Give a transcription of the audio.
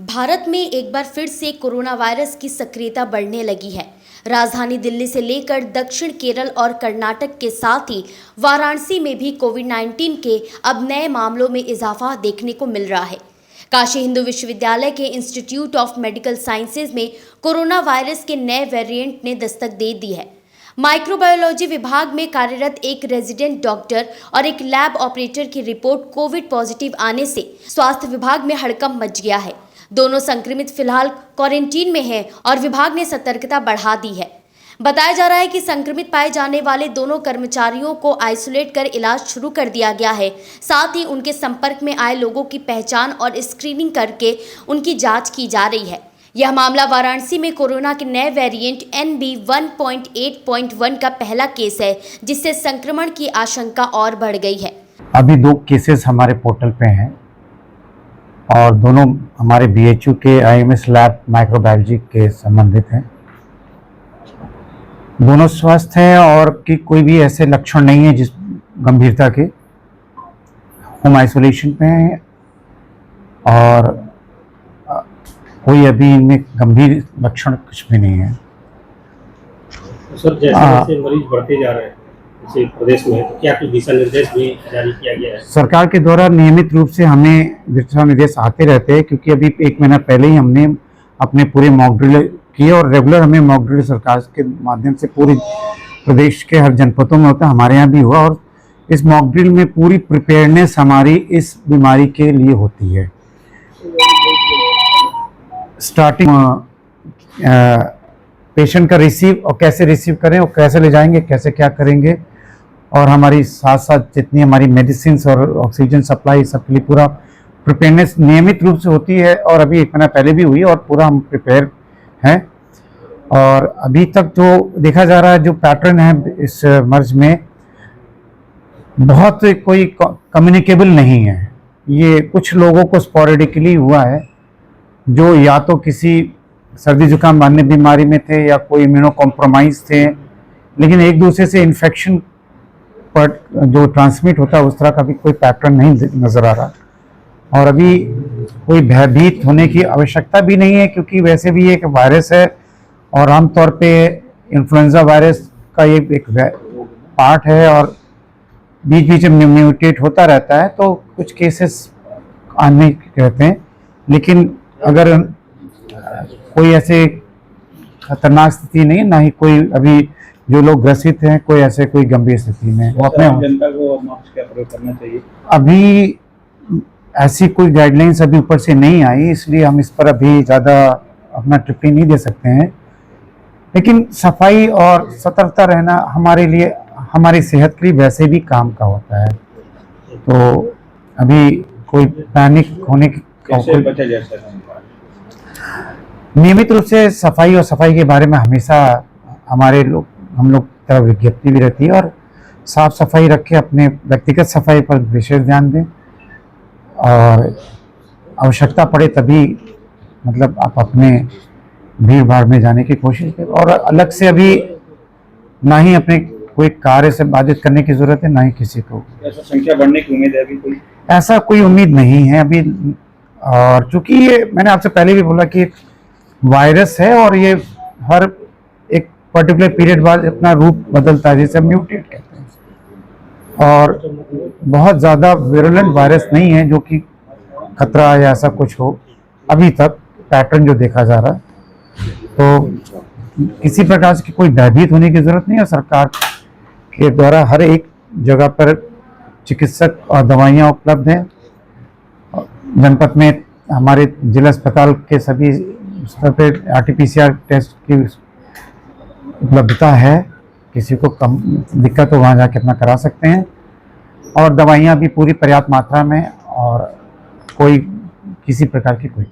भारत में एक बार फिर से कोरोना वायरस की सक्रियता बढ़ने लगी है। राजधानी दिल्ली से लेकर दक्षिण केरल और कर्नाटक के साथ ही वाराणसी में भी कोविड-19 के अब नए मामलों में इजाफा देखने को मिल रहा है। काशी हिंदू विश्वविद्यालय के इंस्टीट्यूट ऑफ मेडिकल साइंसेज में कोरोना वायरस के नए वेरिएंट ने दस्तक दे दी है। माइक्रोबायोलॉजी विभाग में कार्यरत एक रेजिडेंट डॉक्टर और एक लैब ऑपरेटर की रिपोर्ट कोविड पॉजिटिव आने से स्वास्थ्य विभाग में हड़कंप मच गया है। दोनों संक्रमित फिलहाल क्वारंटीन में हैं और विभाग ने सतर्कता बढ़ा दी है। बताया जा रहा है कि संक्रमित पाए जाने वाले दोनों कर्मचारियों को आइसोलेट कर इलाज शुरू कर दिया गया है। साथ ही उनके संपर्क में आए लोगों की पहचान और स्क्रीनिंग करके उनकी जांच की जा रही है। यह मामला वाराणसी में कोरोना के नए वेरिएंट NB 1.8.1 का पहला केस है, जिससे संक्रमण की आशंका और बढ़ गई है। अभी 2 केसेस हमारे पोर्टल पे हैं और दोनों हमारे BHU के IMS लैब माइक्रोबायोलॉजी के संबंधित हैं। दोनों स्वस्थ हैं और कि कोई भी ऐसे लक्षण नहीं है जिस गंभीरता के। होम आइसोलेशन पे हैं और कोई अभी इनमें गंभीर लक्षण कुछ भी नहीं है। सर, जैसे मरीज बढ़ते जा रहे हैं इसी प्रदेश में, तो क्या कुछ दिशा निर्देश भी जारी किया गया है? सरकार के द्वारा नियमित रूप से हमें दिशा निर्देश आते रहते हैं, क्योंकि अभी 1 महीना पहले ही हमने अपने पूरे मॉक ड्रिल किए और रेगुलर हमें मॉक ड्रिल सरकार के माध्यम से पूरे प्रदेश के हर जनपदों में होता है, हमारे यहाँ भी हुआ। और इस मॉक ड्रिल में पूरी प्रिपेयरनेस हमारी इस बीमारी के लिए होती है। स्टार्टिंग पेशेंट का रिसीव और कैसे रिसीव करें और कैसे ले जाएंगे, कैसे क्या करेंगे, और हमारी साथ साथ जितनी हमारी मेडिसिन और ऑक्सीजन सप्लाई सबके लिए पूरा प्रिपेयरनेस नियमित रूप से होती है। और अभी 1 महीना पहले भी हुई और पूरा हम प्रिपेयर हैं। और अभी तक जो देखा जा रहा है, जो पैटर्न है इस मर्ज में, बहुत कोई कम्युनिकेबल नहीं है। ये कुछ लोगों को स्पोरेडिकली हुआ है, जो या तो किसी सर्दी जुकाम अन्य बीमारी में थे या कोई इम्यूनो कॉम्प्रोमाइज थे, लेकिन एक दूसरे से इन्फेक्शन पर जो ट्रांसमिट होता है उस तरह का भी कोई पैटर्न नहीं नज़र आ रहा। और अभी कोई भयभीत होने की आवश्यकता भी नहीं है, क्योंकि वैसे भी एक वायरस है और आमतौर पे इन्फ्लुएंजा वायरस का ये एक पार्ट है और बीच बीच में म्यूटेट होता रहता है, तो कुछ केसेस आने रहते हैं। लेकिन अगर कोई ऐसे खतरनाक स्थिति नहीं है, ना ही कोई अभी जो लोग ग्रसित हैं कोई ऐसे कोई गंभीर स्थिति में। वो अपने जनता को मास्क का प्रयोग करना चाहिए। अभी ऐसी कोई गाइडलाइंस अभी ऊपर से नहीं आई, इसलिए हम इस पर अभी ज़्यादा अपना टिप्पणी नहीं दे सकते हैं। लेकिन सफाई और सतर्कता रहना हमारे लिए, हमारी सेहत के लिए वैसे भी काम का होता है। तो अभी कोई पैनिक होने की कैसे बचा जा सकता है? नियमित रूप से सफाई और सफाई के बारे में हमेशा हम लोग तरफ विज्ञप्ति भी रहती है, और साफ सफाई रखें, अपने व्यक्तिगत सफाई पर विशेष ध्यान दें, और आवश्यकता पड़े तभी मतलब आप अपने भीड़ भाड़ में जाने की कोशिश करें। और अलग से अभी ना ही अपने कोई कार्य से बाधित करने की ज़रूरत है, ना ही किसी को। ऐसा संख्या बढ़ने की उम्मीद है अभी कोई? ऐसा कोई उम्मीद नहीं है अभी। और चूंकि ये मैंने आपसे पहले भी बोला कि वायरस है और ये हर एक पर्टिकुलर पीरियड बाद अपना रूप बदलता है, जैसे म्यूटेट कहते हैं। और बहुत ज़्यादा विरुलेंट वायरस नहीं है जो कि खतरा या ऐसा कुछ हो अभी तक, पैटर्न जो देखा जा रहा है। तो किसी प्रकार की कोई भयभीत होने की ज़रूरत नहीं है। सरकार के द्वारा हर एक जगह पर चिकित्सक और दवाइयाँ उपलब्ध हैं। जनपद में हमारे जिला अस्पताल के सभी स्तर पर RT-PCR टेस्ट की उपलब्धता है। किसी को कम दिक्कत हो वहाँ जाके अपना करा सकते हैं, और दवाइयाँ भी पूरी पर्याप्त मात्रा में, और कोई किसी प्रकार की कोई